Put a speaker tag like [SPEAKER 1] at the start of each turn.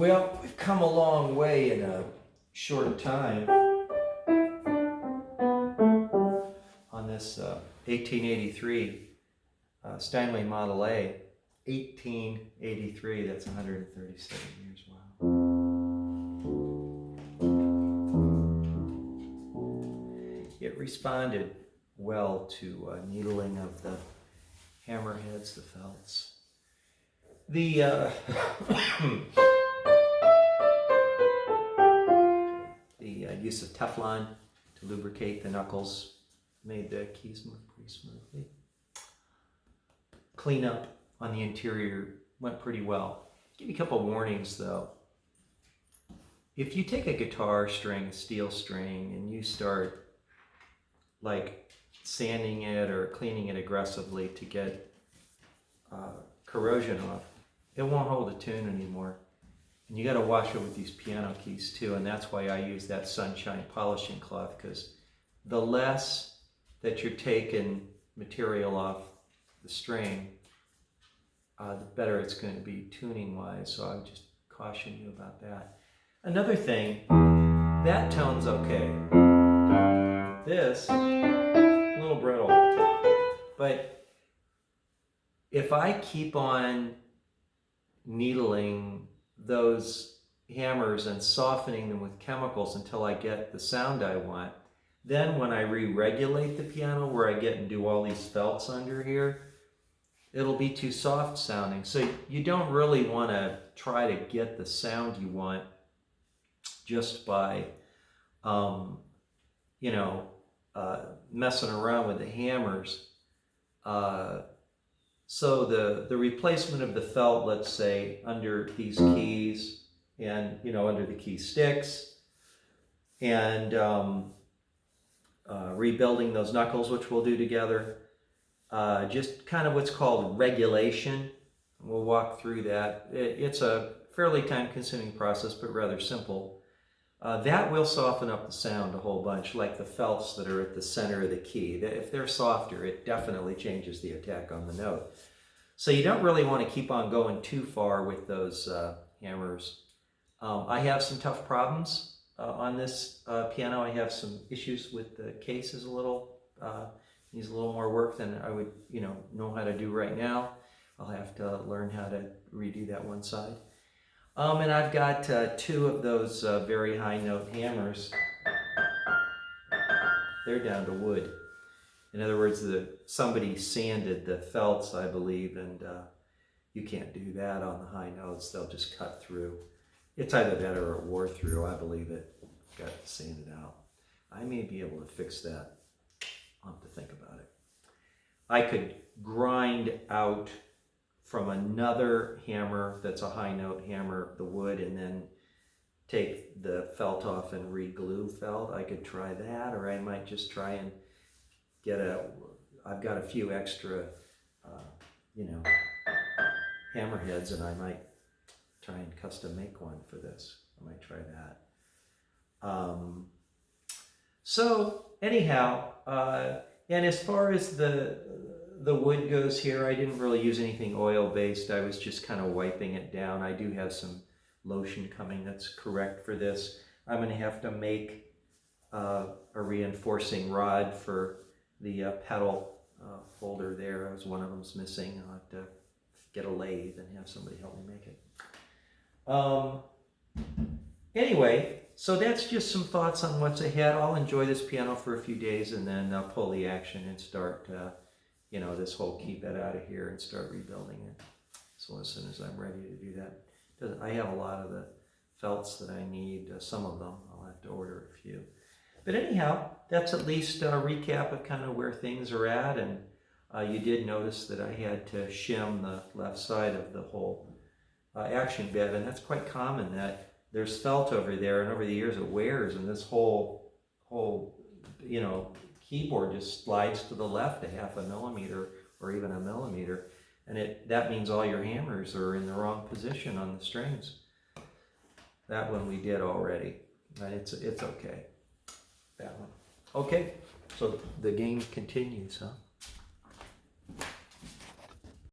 [SPEAKER 1] Well, we've come a long way in a short time on this 1883 Steinway Model A. 1883, that's 137 years. Wow. It responded well to needling of the hammerheads, the felts. The use of Teflon to lubricate the knuckles made the keys move pretty smoothly. Cleanup on the interior went pretty well. Give you a couple warnings though. If you take a guitar string, a steel string, and you start like sanding it or cleaning it aggressively to get corrosion off, it won't hold a tune anymore. And you got to wash it with these piano keys too, and that's why I use that sunshine polishing cloth, because the less that you're taking material off the string, the better it's going to be tuning wise. So I would just caution you about that. Another thing, that tone's okay. This, a little brittle. But if I keep on needling those hammers and softening them with chemicals until I get the sound I want, then when I re-regulate the piano where I get and do all these felts under here, it'll be too soft sounding. So you don't really want to try to get the sound you want just by messing around with the hammers. So the replacement of the felt, let's say, under these keys and, under the key sticks, and rebuilding those knuckles, which we'll do together. Just kind of what's called regulation. We'll walk through that. It's a fairly time-consuming process, but rather simple. That will soften up the sound a whole bunch, like the felts that are at the center of the key. If they're softer, it definitely changes the attack on the note. So you don't really want to keep on going too far with those hammers. I have some tough problems on this piano. I have some issues with the cases a little. Needs a little more work than I would, know how to do right now. I'll have to learn how to redo that one side. And I've got two of those very high note hammers. They're down to wood. In other words, somebody sanded the felts, I believe, and you can't do that on the high notes. They'll just cut through. It's either that or it wore through. I believe it got sanded out. I may be able to fix that. I'll have to think about it. I could grind out from another hammer that's a high note hammer, the wood, and then take the felt off and re-glue felt. I could try that, or I might just try and I've got a few extra, hammerheads, and I might try and custom make one for this. I might try that. So anyhow, and as far as the wood goes here, I didn't really use anything oil-based. I was just kind of wiping it down. I do have some lotion coming that's correct for this. I'm going to have to make a reinforcing rod for the pedal holder there, as one of them's missing. I'll have to get a lathe and have somebody help me make it. Anyway, so that's just some thoughts on what's ahead. I'll enjoy this piano for a few days and then pull the action and start, this whole key bed out of here and start rebuilding it. So as soon as I'm ready to do that. I have a lot of the felts that I need, some of them. I'll have to order a few. But anyhow, that's at least a recap of kind of where things are at. And you did notice that I had to shim the left side of the whole action bed. And that's quite common, that there's felt over there, and over the years it wears, and this whole keyboard just slides to the left a half a millimeter or even a millimeter. And that means all your hammers are in the wrong position on the strings. That one we did already. And it's okay. That one. Okay, so the game continues, huh?